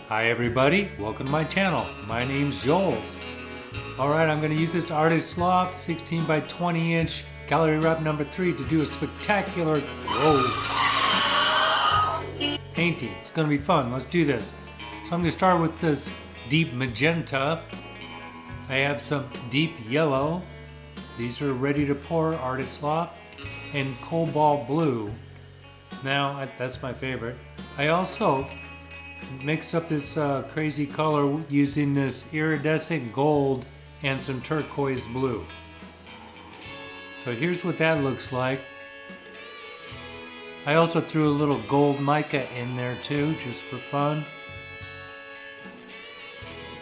Hi everybody, welcome to my channel. My name's Joel. Alright, I'm going to use this Artist Loft 16 by 20 inch gallery wrap number 3 to do a spectacular painting. It's going to be fun. Let's do this. So I'm going to start with this deep magenta. I have some deep yellow. These are ready to pour Artist Loft, and cobalt blue. Now that's my favorite. I also mixed up this crazy color using this iridescent gold and some turquoise blue. So here's what that looks like. I also threw a little gold mica in there too, just for fun.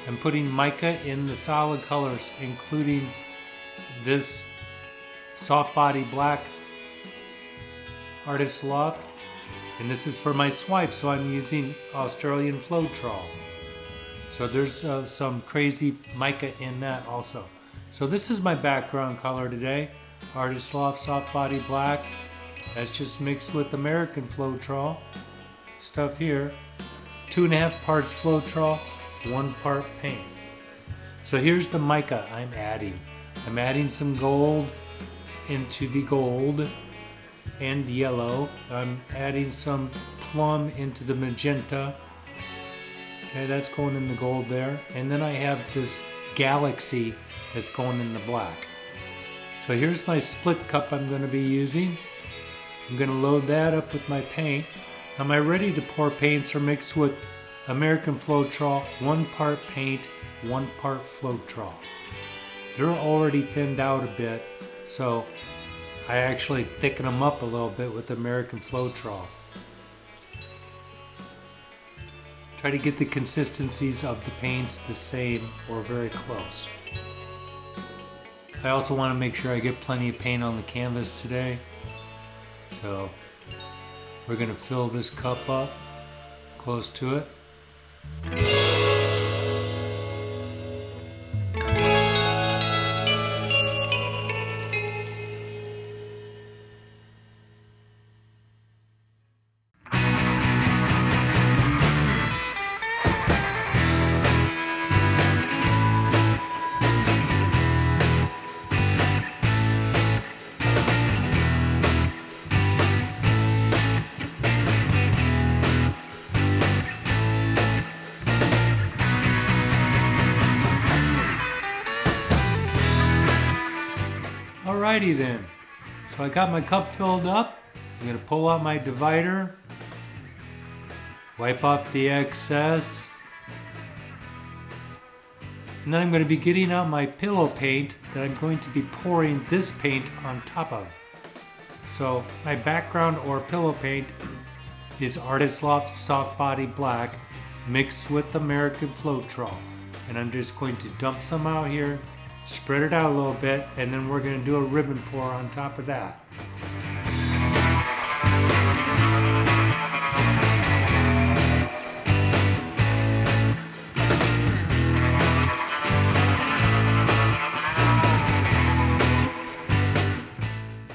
I'm putting mica in the solid colors, including this soft body black Artist Loft. And this is for my swipe, so I'm using Australian Floetrol. So there's some crazy mica in that also. So this is my background color today. Artist Loft Soft Body Black. That's just mixed with American Floetrol stuff here. 2.5 parts Floetrol, 1 part paint. So here's the mica I'm adding. I'm adding some gold into the gold and yellow. I'm adding some plum into the magenta. Okay, that's going in the gold there. And then I have this galaxy that's going in the black. So here's my split cup I'm going to be using. I'm going to load that up with my paint. Now my ready to pour paints are mixed with American Floetrol, 1 part paint, 1 part Floetrol. They're already thinned out a bit, so I actually thicken them up a little bit with American Floetrol. Try to get the consistencies of the paints the same or very close. I also want to make sure I get plenty of paint on the canvas today. So we're going to fill this cup up close to it. Alrighty then, so I got my cup filled up. I'm going to pull out my divider, wipe off the excess, and then I'm going to be getting out my pillow paint that I'm going to be pouring this paint on top of. So my background or pillow paint is Artist Loft Soft Body Black mixed with American Floetrol, and I'm just going to dump some out here, spread it out a little bit, and then we're going to do a ribbon pour on top of that.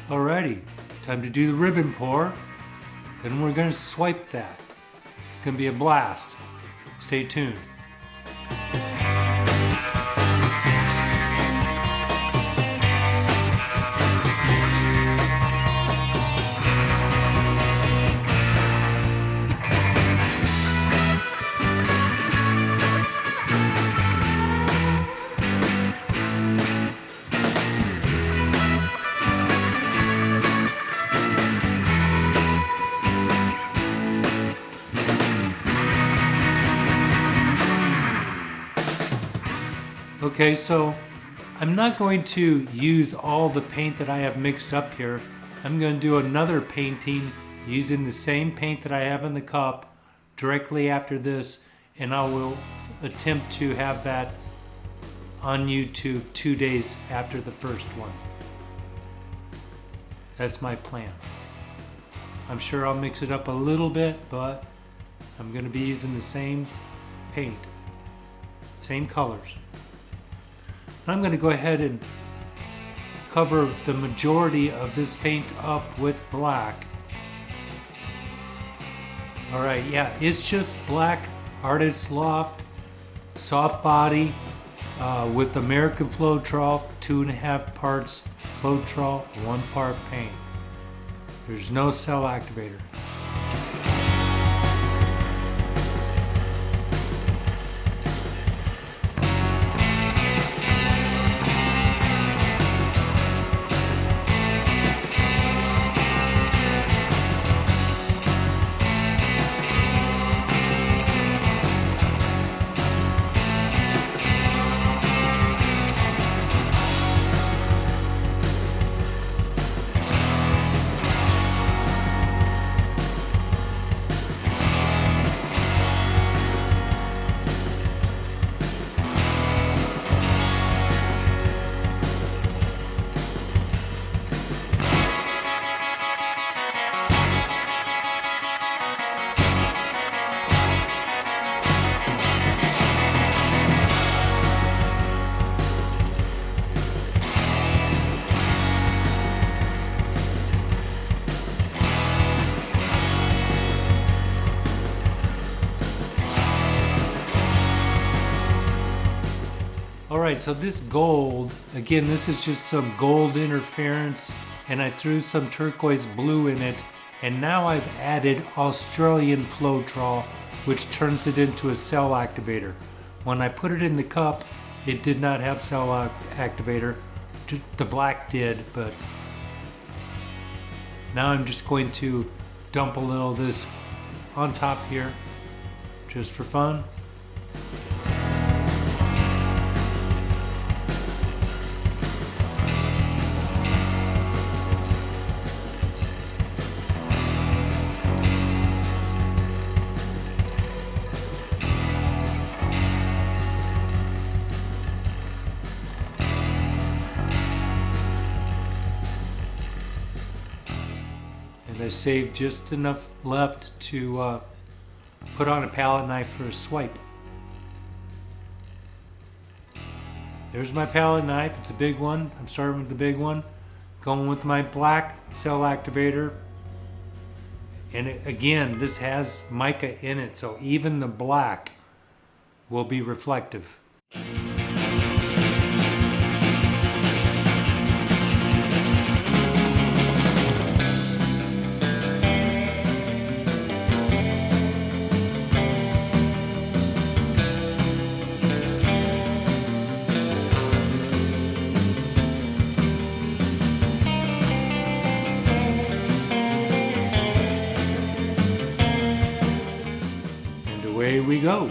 Alrighty, time to do the ribbon pour. Then we're going to swipe that. It's going to be a blast. Stay tuned. Okay, so I'm not going to use all the paint that I have mixed up here. I'm going to do another painting using the same paint that I have in the cup directly after this, and I will attempt to have that on YouTube 2 days after the first one. That's my plan. I'm sure I'll mix it up a little bit, but I'm going to be using the same paint, same colors. I'm going to go ahead and cover the majority of this paint up with black. Alright, yeah, it's just black Artist Loft soft body with American Floetrol, 2.5 parts Floetrol, 1 part paint. There's no cell activator. Alright, so this gold, again, this is just some gold interference, and I threw some turquoise blue in it, and now I've added Australian Floetrol, which turns it into a cell activator. When I put it in the cup, it did not have cell activator. The black did, but now I'm just going to dump a little of this on top here, just for fun. And I saved just enough left to put on a palette knife for a swipe. There's my palette knife. It's a big one. I'm starting with the big one. Going with my black cell activator. And again, this has mica in it, so even the black will be reflective. Away we go.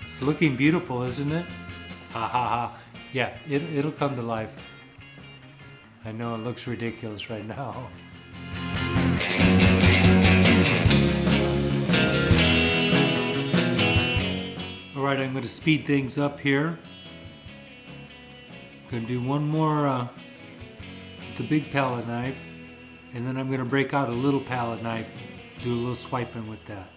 It's looking beautiful, isn't it? Ha ha ha. Yeah, it'll come to life. I know it looks ridiculous right now. Alright, I'm going to speed things up here. I'm going to do one more with the big palette knife, and then I'm going to break out a little palette knife, do a little swiping with that.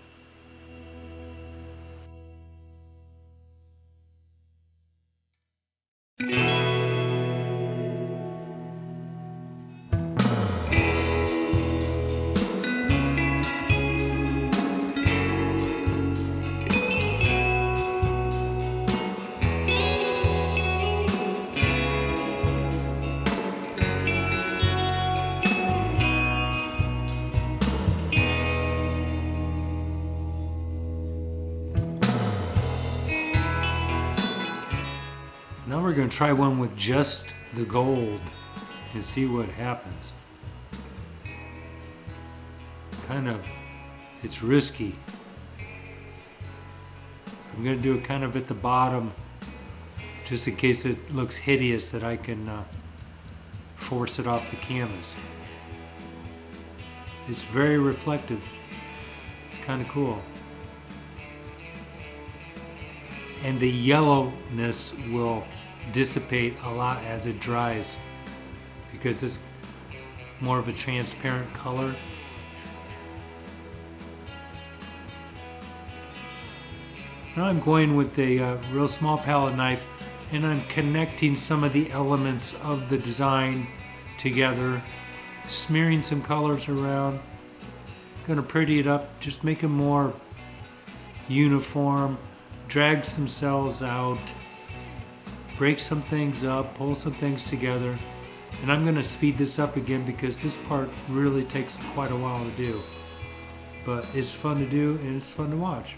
Now we're going to try one with just the gold and see what happens. It's risky. I'm going to do it kind of at the bottom, just in case it looks hideous, that I can force it off the canvas. It's very reflective. It's kind of cool. And the yellowness will dissipate a lot as it dries because it's more of a transparent color. Now I'm going with a real small palette knife and I'm connecting some of the elements of the design together, smearing some colors around. Gonna pretty it up, just make it more uniform, drag some cells out, break some things up, pull some things together. And I'm gonna speed this up again because this part really takes quite a while to do. But it's fun to do and it's fun to watch.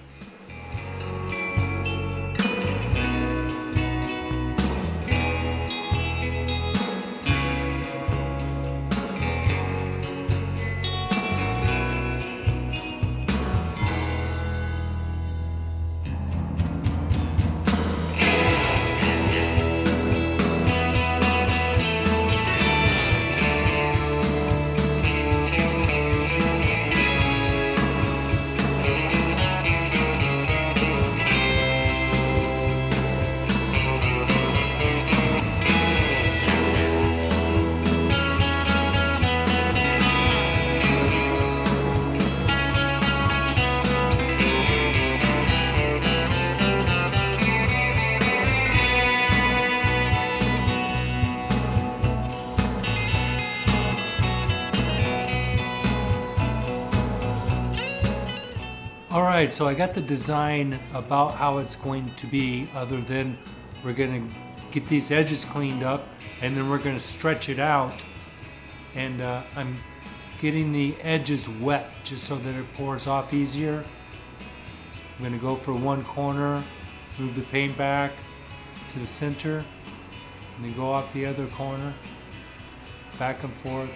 Alright, so I got the design about how it's going to be, other than we're going to get these edges cleaned up and then we're going to stretch it out. And I'm getting the edges wet just so that it pours off easier. I'm going to go for one corner, move the paint back to the center, and then go off the other corner, back and forth.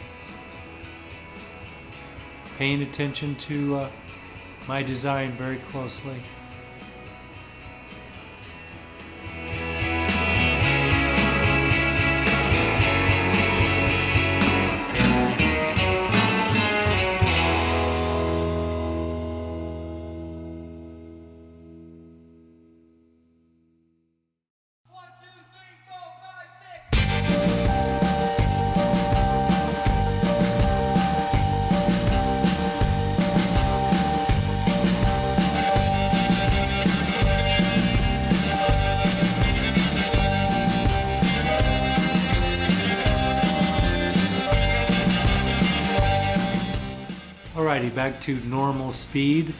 Paying attention to my design very closely. Alrighty, back to normal speed.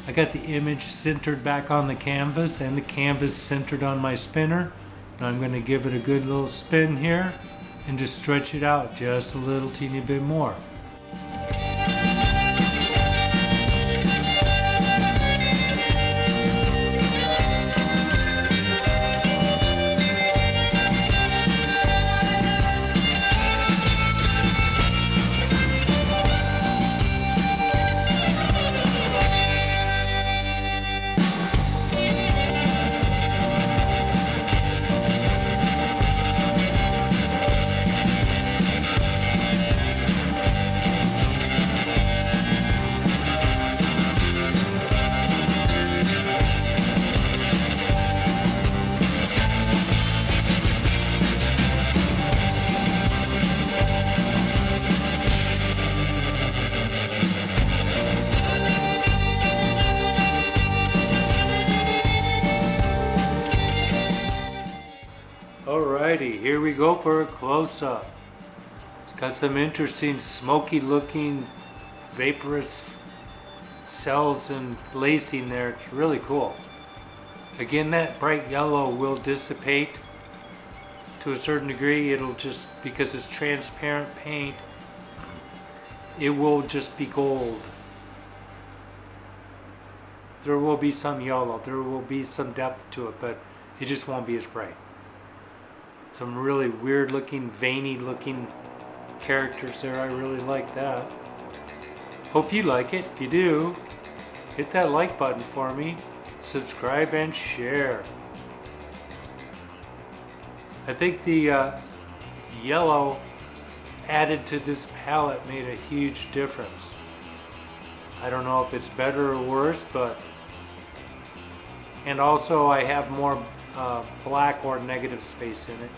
I got the image centered back on the canvas and the canvas centered on my spinner. Now I'm going to give it a good little spin here and just stretch it out just a little teeny bit more. Alrighty, here we go for a close-up. It's got some interesting smoky looking vaporous cells and lacing there. It's really cool. Again, that bright yellow will dissipate to a certain degree. It'll just, because it's transparent paint, it will just be gold. There will be some yellow, there will be some depth to it, but it just won't be as bright. some really weird looking, veiny looking characters there. I really like that. Hope you like it. If you do, hit that like button for me. Subscribe and share. I think the yellow added to this palette made a huge difference. I don't know if it's better or worse, but... And also I have more black or negative space in it.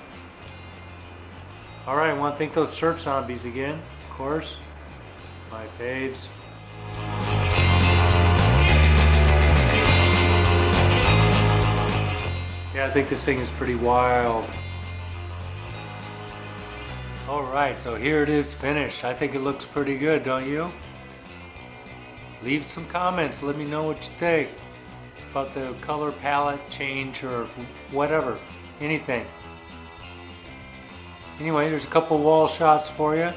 Alright, I want to thank those surf zombies again, of course. My faves. Yeah, I think this thing is pretty wild. Alright, so here it is finished. I think it looks pretty good, don't you? Leave some comments, let me know what you think about the color palette change or whatever, anything. Anyway, there's a couple wall shots for you.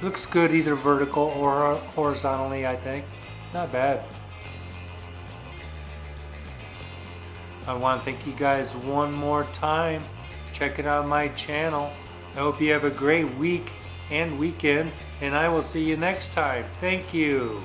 Looks good either vertical or horizontally, I think. Not bad. I want to thank you guys one more time. Check it out on my channel. I hope you have a great week and weekend, and I will see you next time. Thank you.